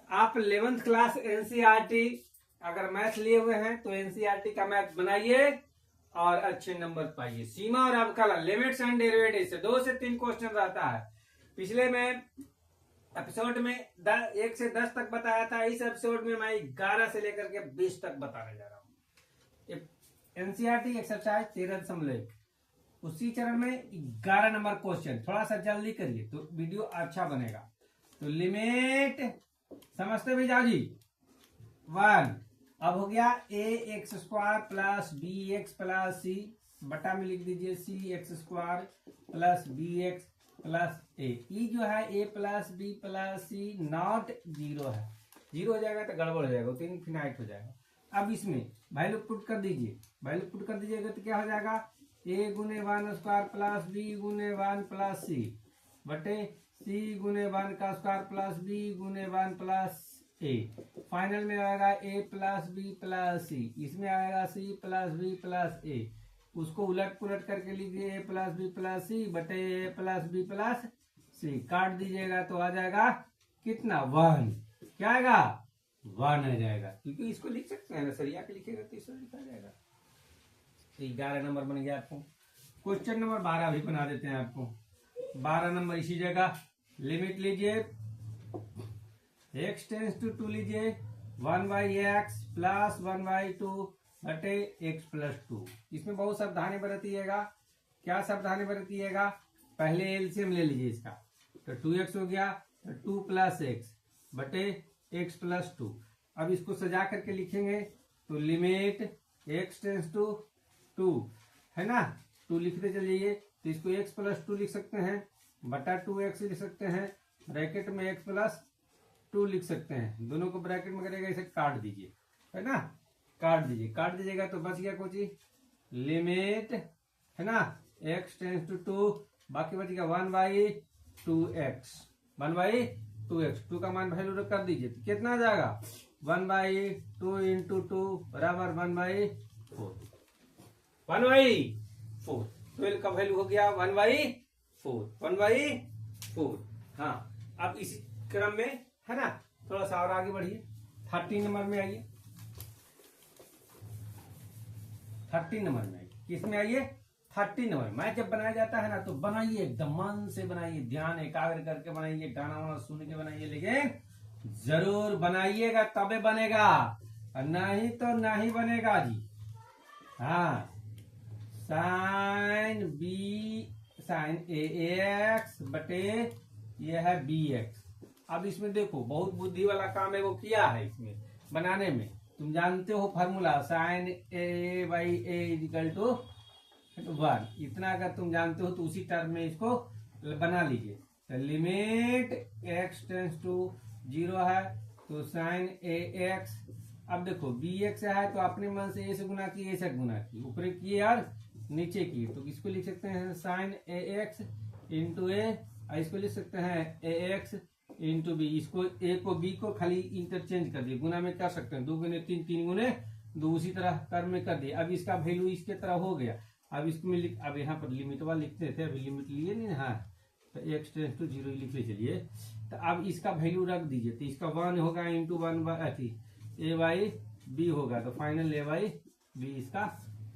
आप 11th class NCERT अगर math लिए हुए हैं तो एनसीईआरटी का मैथ बनाइए और अच्छे नंबर पाइए। सीमा और अवकलन, लिमिट्स एंड डेरिवेटिव से 2 से 3 क्वेश्चन रहता है। पिछले में एपिसोड में 1 से 10 तक बताया था। इस एपिसोड में मैं 11 से लेकर के 20 तक बताने जा रहा हूँ। एनसीईआरटी एक्सरसाइज 13.1 उसी चरण में 11 नंबर क्वेश्चन। थोड़ा सा जल्दी करिए तो वीडियो अच्छा बनेगा। तो लिमिट समझते भी जाओ जी। 1 अब हो गया A X square plus B X plus C बटा में लिख दीजिए C X square plus B X plus A. ई जो है A plus B plus C not zero है। जीरो हो जाएगा तो गड़बड़ हो जाएगा, तो इनफिनाइट हो जाएगा। अब इसमें वैल्यू पुट कर दीजिए। वैल्यू पुट कर दीजिएगा तो क्या हो जाएगा, ए गुने 1 स्क्वायर प्लस बी गुने 1 प्लस सी बटे सी गुने 1 का स्क्वायर प्लस बी गुने 1 प्लस ए। फाइनल में आएगा ए प्लस बी प्लस सी। इसमें आएगा सी प्लस बी प्लस ए। उसको उलट पुलट करके लिखिए ए प्लस बी प्लस सी बटे ए प्लस बी प्लस सी। काट दीजिएगा तो आ जाएगा कितना, 1। क्या आएगा, 1 आ जाएगा। क्योंकि इसको लिख सकते हैं ना, सरिया के लिखेगा तो इसको लिखा जाएगा। तो 11 नंबर बन गया आपको। क्वेश्चन नंबर 12 भी बना देते हैं आपको। 12 नंबर इसी जगह लिमिट लीजिए, x टेंस टू 2 लीजिए 1/x प्लस 1/2 बटे x प्लस 2। इसमें बहुत सावधानी बरतिएगा। क्या सावधानी बरतिएगा, पहले एलसीएम ले लीजिए इसका। तो 2x हो गया, 2 प्लस x बटे x प्लस 2। अब इसको सजा करके लिखेंगे तो लिमिट x टेंस टू 2 है ना, 2 लिखते चलिए। तो इसको x प्लस 2 लिख सकते हैं बटा 2x लिख सकते हैं, ब्रैकेट में x प्लस 2 लिख सकते हैं। दोनों को ब्रैकेट में करेगा, इसे काट दीजिए, है ना, काट दीजिए। काट दीजिएगा तो बच गया कुछ लिमिट, है ना, x टेंस टू 2, बाकी बच गया 1/2x 1/2x। 2 का मान वैल्यू कर दीजिए तो कितना आ जाएगा, 1/2 इंटू 2 बराबर 1/4। 1/4 12 का वैल्यू हो गया 1/4। हाँ, अब इसी क्रम में है ना, थोड़ा सा और आगे बढ़िए। 13 नंबर में आइए। 13 नंबर में आइए। किसमें आइए, 13 नंबर। मैथ जब बनाया जाता है ना तो बनाइए, एकदम मन से बनाइए, ध्यान एकाग्र करके बनाइए, गाना वाना सुन के बनाइए, लेकिन जरूर बनाइएगा तबे बनेगा, नहीं तो नहीं बनेगा जी। हाँ, साइन ए एक्स बटे ये है बी एक्स। अब इसमें देखो बहुत बुद्धि वाला काम है वो किया है इसमें बनाने में। तुम जानते हो formula, sine a by a equal to 1। इतना अगर तुम जानते हो तो उसी टर्म में इसको बना लीजिए। तो लिमिट x टेंस टू 0 है तो साइन ए एक्स। अब देखो बी एक्स है तो अपने मन से ए से गुना की, ए से गुना की, ऊपर की और नीचे की। तो इसको लिख सकते हैं साइन ए एक्स इंटू ए, इसको लिख सकते हैं ए एक्स इंटू बी। इसको ए को बी को खाली इंटरचेंज कर दिए, गुना में कर सकते हैं, 2 गुने 3 3 गुने 2, उसी तरह टर्म में कर दिए। अब इसका वैल्यू इसके तरह हो गया। अब इसको में अब यहाँ पर लिमिट वाला लिखते थे, अभी लिमिट लिए नहीं। हाँ, तो x टेंस टू 0 लिखे चलिए। तो अब इसका वैल्यू रख दीजिए, तो इसका 1 होगा इंटू 1 ए बाई बी होगा। तो फाइनल ए बाई बी इसका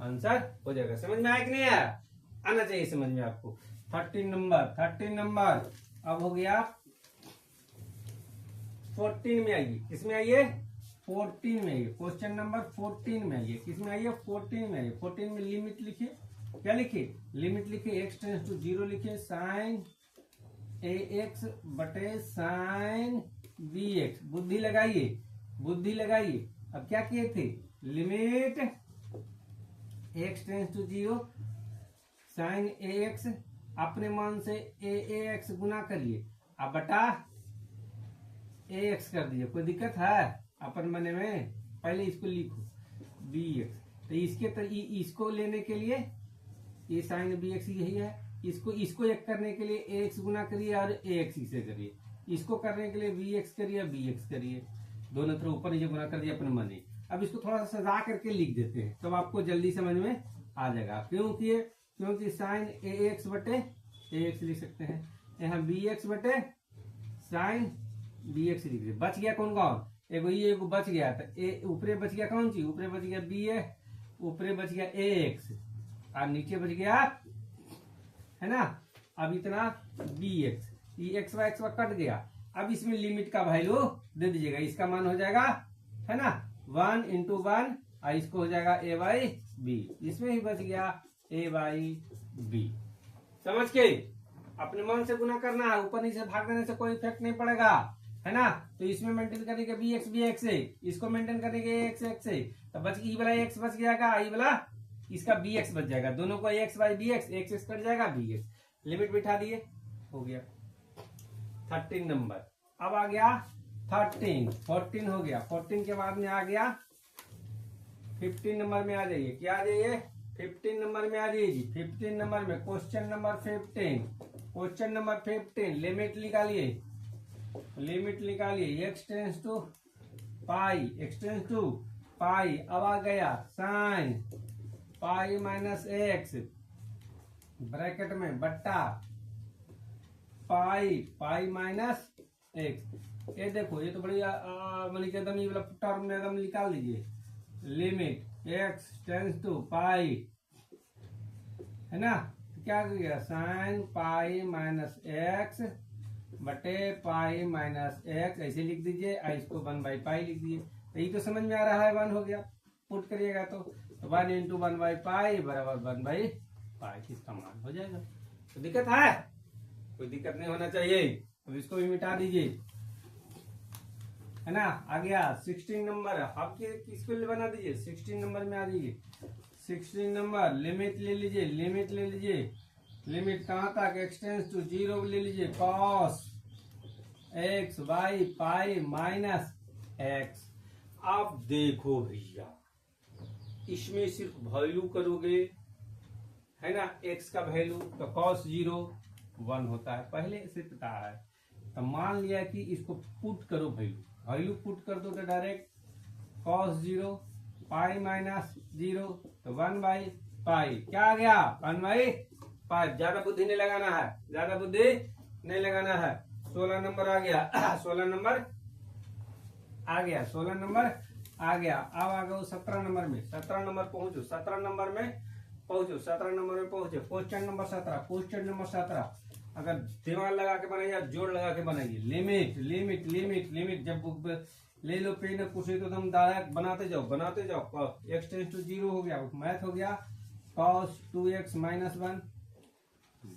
आंसर हो जाएगा। समझ में आया कि नहीं आया, आना चाहिए समझ में आपको। 13 नंबर अब हो गया 14 में आइए। किसमें आइए, 14 में आइए। क्वेश्चन नंबर 14 में आइए। किसमें आइए, 14 में आइए। 14 में लिमिट लिखिए। क्या लिखिए, लिमिट लिखिए, x टेंस टू 0 लिखिए, साइन ए एक्स बटे साइन बी एक्स। बुद्धि लगाइए, बुद्धि लगाइए। अब क्या किए थे, limit x tends to 0 sine a x, अपने मान से ए एक्स गुना करिए, अब बटा ए एक्स कर दीजिए। कोई दिक्कत है अपन बने में, पहले इसको लिखो बी एक्स। तो इसको लेने के लिए ये साइन बी एक्स यही है, इसको एक करने के लिए ए एक्स गुना करिए और ए एक्स इसे करिए, इसको करने के लिए बी एक्स करिए बी एक्स करिए, दोनों तरफ ऊपर नीचे गुना कर दिया अपने मन। अब इसको थोड़ा सा सजा करके लिख देते हैं तब आपको जल्दी समझ में आ जाएगा। क्योंकि साइन ए एक्स बटे ए एक्स लिख सकते हैं, यहाँ बी एक्स बटे साइन बी एक्स लिख दिए। बच गया कौन कौन, एगो ये एगो बच गया, तो ए ऊपरे बच गया कौन सी, ऊपरे बच गया बी ए, ऊपरे बच गया ए एक्स और नीचे बच गया, है ना। अब इतना बी एक्स, ये एक्स वाई कट गया। अब इसमें लिमिट का वैल्यू दे दीजिएगा, इसका मान हो जाएगा, है ना, 1 इंटू 1 और इसको हो जाएगा ए बाई बी, इसमें ही बच गया ए बाई बी। समझ के अपने मन से गुना करना है, ऊपर नीचे भाग देने से कोई इफेक्ट नहीं पड़ेगा, है ना। तो इसमें मेंटेन करेंगे बी एक्स है, इसको मेंटेन करेंगे एक्स है, तो बच ई वाला एक्स बच जाएगा, ई वाला इसका बी एक्स बच जाएगा, दोनों को x by b x cut जाएगा, बी एक्स लिमिट बिठा दिए, हो गया 13 नंबर। अब आ गया 13, 14 हो गया, 14 के बाद में आ गया 15 नंबर में आ जाइए, क्या आ जाइए 15 नंबर में आ जाइए। 15 नंबर में question number 15, question number 15 limit निकालिए, लिमिट निकालिए, X tends to pi, X tends to pi. अब आ गया sine pi minus X bracket में बट्टा पाई, पाई माइनस एक्स। ये देखो ये तो बढ़िया एकदम ये वाला टर्म में एकदम निकाल दीजिए, लिमिट एक्स टेंस टू पाई, है ना। तो क्या हो गया साइन पाई माइनस एक्स बटे पाई माइनस एक्स, ऐसे लिख दीजिए, इसको 1 बाई पाई लिख दीजिए। तो ये तो समझ में आ रहा है, 1 हो गया, पुट करिएगा तो 1 इंटू 1 बाई पाई बराबर 1 बाई पाई, इसका मान हो जाएगा। तो दिक्कत है, कोई दिक्कत नहीं होना चाहिए। अब इसको भी मिटा दीजिए, है ना। आ गया 16 नंबर, आप किसको बना दीजिए, 16 नंबर में आ जाइए। 16 नंबर लिमिट ले लीजिए, लिमिट ले लीजिए, लिमिट कहाँ तक, एक्स टेंस टू 0 ले लीजिए, cos x by pi minus x. आप देखो भैया इसमें सिर्फ वैल्यू करोगे, है ना, एक्स का वैल्यू, तो कॉस 0 1 होता है, पहले से पता है। तो मान लिया कि इसको पुट करो, वैल्यू वैल्यू पुट कर दो तो डायरेक्ट कॉस 0 पाई माइनस 0 तो 1 बाई पाई, क्या आ गया 1 बाई पाई। ज्यादा बुद्धि नहीं लगाना है, ज्यादा बुद्धि नहीं लगाना है। 16 नंबर आ गया 16 नंबर आ गया, 16 नंबर आ गया। अब आ गया 17 नंबर में, 17 नंबर पहुंचो, 17 नंबर में पहुंचो, 17 नंबर में पहुंचे, क्वेश्चन नंबर 17, क्वेश्चन नंबर 17 अगर दिमाग लगा के बनाइए, जोड़ लगा के बनाइए, लिमिट लिमिट लिमिट लिमिट, जब बुक ले लो पेन कुर्सी तो तुम डायरेक्ट बनाते जाओ, बनाते जाओ। एक्स टेंस टू 0 हो गया, मैथ हो गया कॉस 2x माइनस 1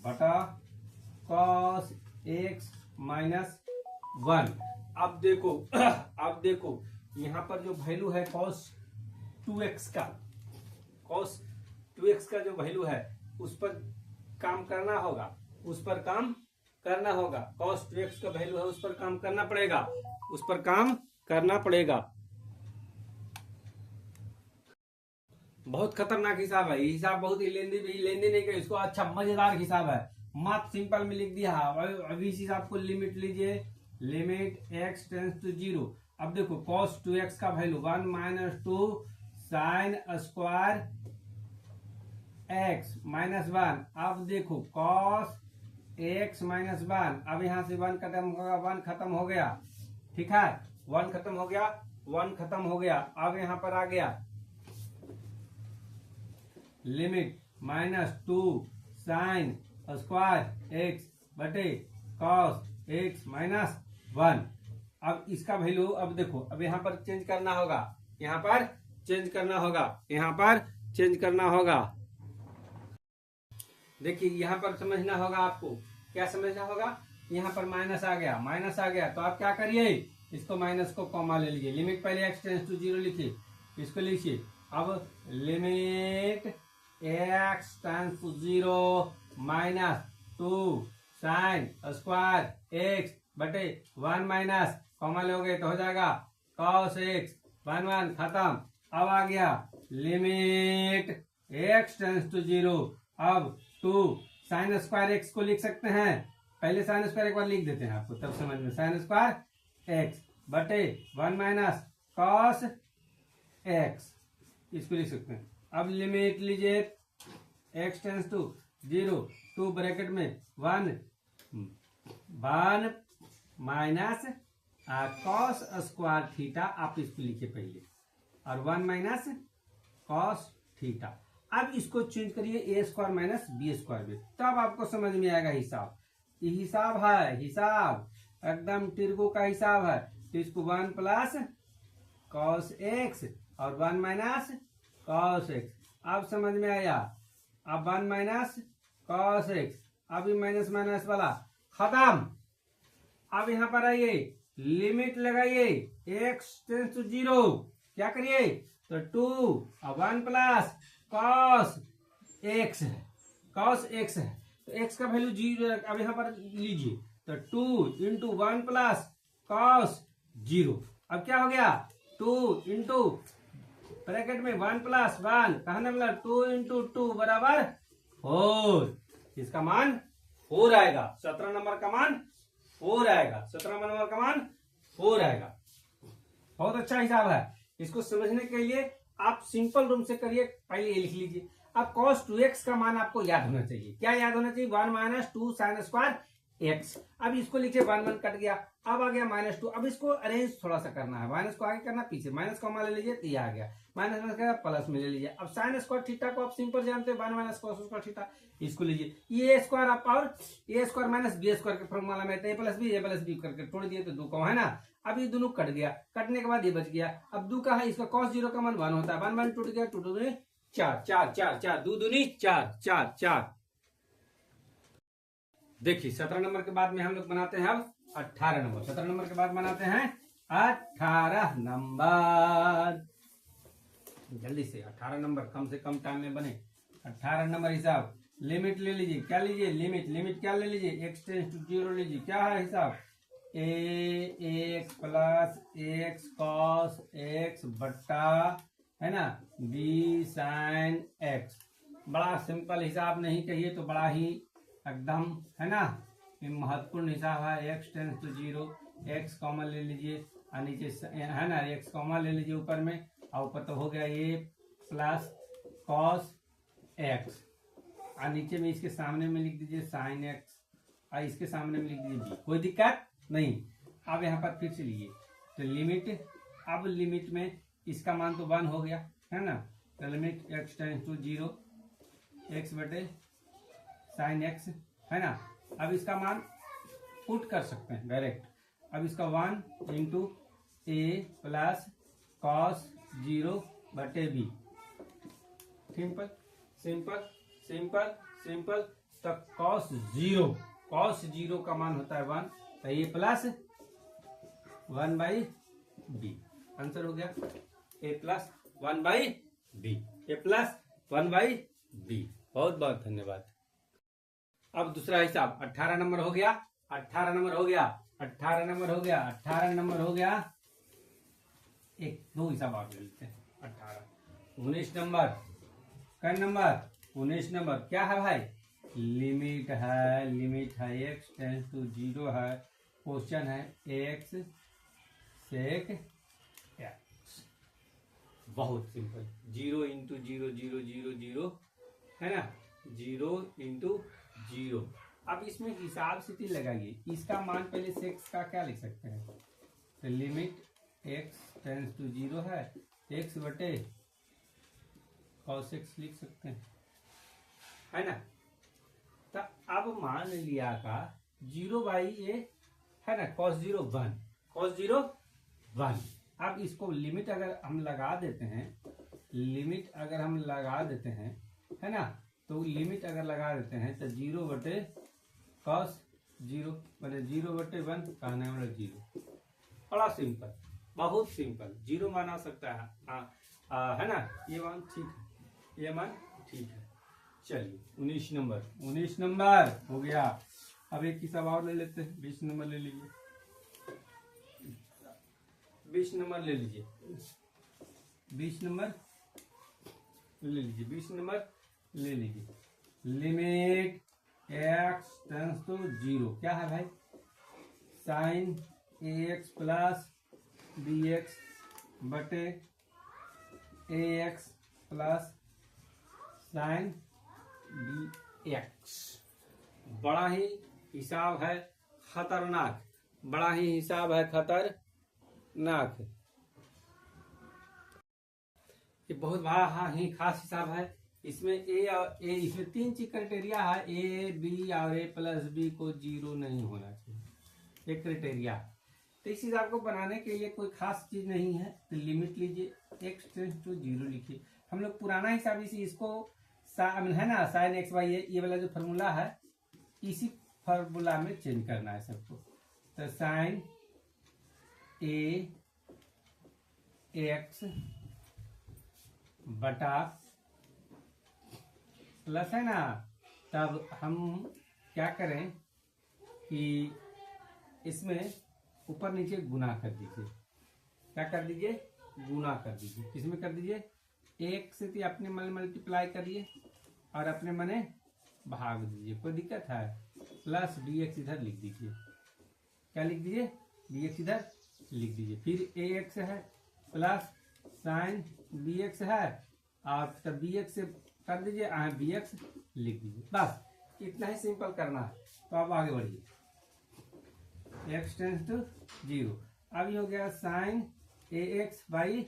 बटा कॉस x माइनस 1। अब देखो अब देखो यहाँ पर जो वैल्यू है cos 2x का, cos 2x का जो वैल्यू है उस पर काम करना होगा, उस पर काम करना होगा। cos 2x का वैल्यू है उस पर काम करना पड़ेगा, उस पर काम करना पड़ेगा। बहुत खतरनाक हिसाब है, हिसाब बहुत ही लेंदी नहीं कर, इसको अच्छा मजेदार हिसाब है, मात्र सिंपल में लिख दिया। अभी इस हिसाब को लिमिट लीजिए, लिमिट x टेंस टू 0। अब देखो cos 2x का value 1 minus 2 sine square x minus 1। अब देखो cos x माइनस 1, अब यहां से 1 खत्म होगा, 1 खत्म हो गया, ठीक है, 1 खत्म हो गया, 1 खत्म हो गया। अब यहां पर आ गया limit minus 2 sine square x बटे कॉस x माइनस 1। अब इसका वैल्यू, अब देखो, अब यहाँ पर चेंज करना होगा, यहाँ पर चेंज करना होगा, यहाँ पर चेंज करना होगा। देखिए यहाँ पर समझना होगा, आपको क्या समझना होगा, यहाँ पर माइनस आ गया, माइनस आ गया तो आप क्या करिए, इसको माइनस को कॉमा ले लीजिए, लिमिट पहले x टेंस टू 0 लिखिए, इसको लिखिए। अब limit x tends to 0 minus 2 sine square x बटे 1 माइनस कॉमा लोगे तो हो जाएगा cos x 1 1 खत्म। अब आ गया लिमिट x टेंस टू 0, अब 2 साइन स्क्वायर x को लिख सकते हैं, पहले साइन स्क्वायर एक बार लिख देते हैं आपको तब समझ में, साइन स्क्वायर x बटे 1 माइनस cos x, इसको लिख सकते हैं। अब लिमिट लीजिए x टेंस टू 0, 2 ब्रैकेट में 1 माइनस कॉस स्क्वायर थीटा, आप इसको लिखिए पहले, और 1 माइनस कॉस थीटा। अब इसको चेंज करिए ए स्क्वायर माइनस बी स्क्वायर में, तब आपको समझ में आएगा हिसाब। ये हिसाब है, हिसाब एकदम तिरगो का हिसाब है। तो इसको 1 प्लस कॉस एक्स और 1 माइनस कॉस एक्स, अब समझ में आया। अब 1 माइनस कॉस एक्स, अभी माइनस माइनस वाला खत्म। अब यहां पर आइए, लिमिट लगाइए, एक्स टेंस टू 0, क्या करिए तो 2 और 1 प्लस कॉस एक्स है, कॉस एक्स है, तो एक्स का वैल्यू 0। अब यहां पर लीजिए तो 2 इंटू 1 प्लस कॉस 0। अब क्या हो गया, 2 इंटू ब्रैकेट में 1 प्लस 1, कहने मतलब 2 इंटू 2 बराबर 4। इसका मान 4 आएगा, 17 नंबर का मान 4 आएगा, 17 नंबर का मान 4 आएगा। बहुत अच्छा हिसाब है। इसको समझने के लिए आप सिंपल रूम से करिए, पहले ये लिख लीजिए। अब cos 2x का मान आपको याद होना चाहिए। क्या याद होना चाहिए, 1 माइनस 2 साइन स्क्वायर एक्स। अब इसको लिखिए, 1 1 कट गया, अब आ गया माइनस 2। अब इसको अरेंज थोड़ा सा करना है, माइनस को आगे करना, पीछे माइनस कॉमा ले लीजिए, तो ये आ गया, माइनस माइनस का प्लस में ले लीजिए। अब साइन स्क्वायर थीटा को आप सिंपल जानते हैं, 1 माइनस कॉस स्क्वायर थीटा, इसको लीजिए। ये स्क्वायर आप और ए स्क्वायर माइनस बी स्क्वायर के फॉर्मूला में ए प्लस बी करके तोड़ दिए तो 2 को है ना। अब ये दोनों कट गया, कटने के बाद ये बच गया। अब 2 का है, इसका cos 0 का मान 1 होता है, 1 1 टूट गया, 2 2 4 4 4 4 2 2 4 4 4। देखिए 17 नंबर के बाद में हम लोग बनाते हैं अब 18 नंबर। 17 नंबर के बाद बनाते हैं 18 नंबर। जल्दी से 18 नंबर कम से कम टाइम में बने। 18 नंबर हिसाब, लिमिट ले लीजिए, क्या लीजिए, लिमिट। लिमिट क्या ले लीजिए, x टेंस टू 0 लीजिए। क्या है हिसाब, A X plus X cos X बट्टा, है ना, बी साइन एक्स। बड़ा सिंपल हिसाब, नहीं कहिए तो बड़ा ही एकदम, है ना, ये महत्वपूर्ण हिसाब है। x tends to 0, x common ले लीजिए, और नीचे है ना x कॉमन ले लीजिए ऊपर में, और ऊपर तो हो गया ये प्लस कॉस एक्स, और नीचे में इसके सामने में लिख दीजिए साइन एक्स, और इसके सामने में लिख दीजिए बी। कोई दिक्कत नहीं। अब यहाँ पर फिर से लीजिए तो लिमिट, अब लिमिट में इसका मान तो 1 हो गया, है ना, तो limit x tends to 0, x बटे साइन एक्स, है ना। अब इसका मान पुट कर सकते हैं डायरेक्ट। अब इसका 1 इंटू ए प्लस कॉस 0 बटे b. Simple simple simple simple. तो कॉस 0 का मान होता है 1, तो ये प्लस 1 बाई बी। आंसर हो गया A plus 1 by B, A plus 1 by B. बहुत बहुत धन्यवाद। अब दूसरा हिसाब 18 नंबर हो गया, 18 नंबर हो गया, 18 नंबर हो गया, 18 नंबर हो गया। एक दो हिसाब और ले लेते हैं। 18 19 नंबर, कई नंबर 19 नंबर। क्या है भाई, लिमिट है, लिमिट है x टेंस टू 0 है, क्वेश्चन है x सेक x। बहुत सिंपल, 0 इंटू 0 0 0 0, है ना, 0 इंटू 0। अब इसमें हिसाब स्थिति लगाइए, इसका मान पहले सेक्स का क्या लिख सकते हैं, तो लिमिट x टेंस टू 0 है, x बटे cos x लिख सकते हैं, है ना। तो अब मान लिया का 0 बाई ए, है ना, cos 0 1, cos 0 1। अब इसको लिमिट अगर हम लगा देते हैं, लिमिट अगर हम लगा देते हैं, है ना, तो लिमिट अगर लगा देते हैं तो 0 बटे cos 0 बटे 0 बटे 1, कहने वाला 0। बड़ा सिंपल, बहुत सिंपल। 0 माना सकता है, है ना, ये मान ठीक है, ये मान ठीक है। चलिए 19 नंबर, 19 नंबर हो गया। अब एक हिसाब और ले लेते हैं, 20 नंबर ले लीजिए, 20 नंबर ले लीजिए, 20 नंबर ले लीजिए, 20 नंबर ले लीजिए। लिमिट x टेंस टू 0, क्या है भाई, साइन ax प्लस bx बटे ax प्लस साइन bx। बड़ा ही हिसाब है, खतरनाक, बड़ा ही हिसाब है खतरनाक। ये बहुत बड़ा ही खास हिसाब है। इसमें इसमें 3 चीज क्राइटेरिया है, ए बी और ए प्लस बी को 0 नहीं होना चाहिए, एक क्राइटेरिया। तो इस हिसाब को बनाने के लिए कोई खास चीज नहीं है, तो लिमिट लीजिए, x टेंड्स टू 0 लिखिए। हम लोग पुराना हिसाब इसको है ना, साइन एक्स वाई, ये वाला जो फॉर्मूला है इसी फॉर्मूला में चेंज करना है सबको। तो साइन ए एक्स बटा प्लस है ना, तब हम क्या करें कि इसमें ऊपर नीचे गुना कर दीजिए। क्या कर दीजिए? गुना कर दीजिए। किसमें कर दीजिए? एक से तो अपने मन मल्टीप्लाई करिए और अपने मने भाग दीजिए। कोई दिक्कत है? प्लस बी एक्स इधर लिख दीजिए। क्या लिख दीजिए? बी एक्स इधर लिख दीजिए। फिर ए एक्स है प्लस साइन बी एक्स है, और तब बी एक्स से कर दीजिए, बी एक्स लिख दीजिए। बस इतना ही सिंपल करना है। तो आप आगे बढ़िए। x tends to 0। अब ये हो गया sine a x by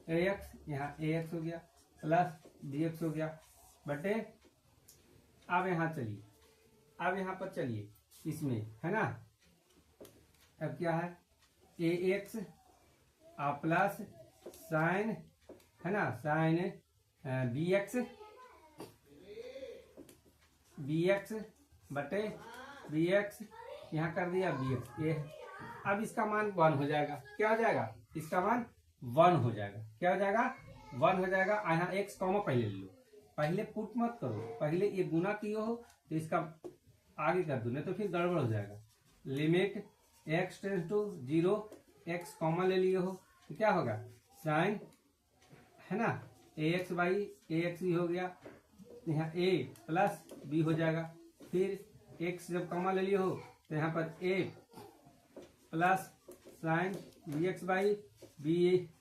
a x, यहाँ ए एक्स हो गया प्लस बी एक्स हो गया बटे। अब यहाँ चलिए, अब यहाँ पर चलिए, इसमें है ना, अब क्या है, ए एक्स प्लस साइन है ना, साइन बी एक्स बटे बी एक्स, यहाँ कर दिया बी एक्स ये। अब इसका मान 1 हो जाएगा। क्या हो जाएगा? इसका मान 1 हो जाएगा। क्या हो जाएगा? 1 हो जाएगा। यहाँ एक्स कॉमा पहले ले लो, पहले पुट मत करो, पहले ये गुना किए हो तो इसका आगे कर दो, नहीं तो फिर गड़बड़ हो जाएगा। Limit x tends to 0, x comma ले लिए हो तो क्या होगा? साइन है ना a x by a x भी हो गया, यहाँ a प्लस b हो जाएगा। फिर x जब कॉमा ले लिए हो तो यहाँ पर a plus sine b x by b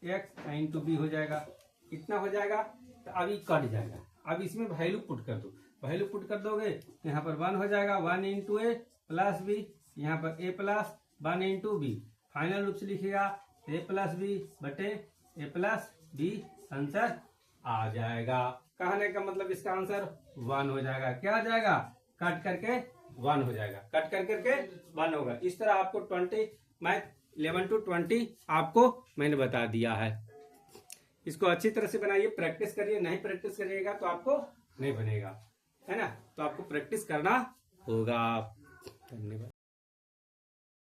x into b हो जाएगा। इतना हो जाएगा। तो अभी कट जाएगा। अब इसमें वैल्यू पुट कर दो। वैल्यू पुट कर दोगे तो यहाँ पर 1 हो जाएगा, 1 इंटू ए प्लस बी, यहाँ पर a plus 1 into b. Final रूप से लिखिएगा a प्लस बी बटे ए प्लस बी, आंसर आ जाएगा। कहने का मतलब इसका आंसर 1 हो जाएगा। क्या हो जाएगा? कट करके 1 हो जाएगा। कट कर करके 1 होगा। इस तरह आपको 20 मैथ 11 to 20 आपको मैंने बता दिया है। इसको अच्छी तरह से बनाइए, प्रैक्टिस करिए। नहीं प्रैक्टिस करिएगा तो आपको नहीं बनेगा, है ना। तो आपको प्रैक्टिस करना होगा। धन्यवाद।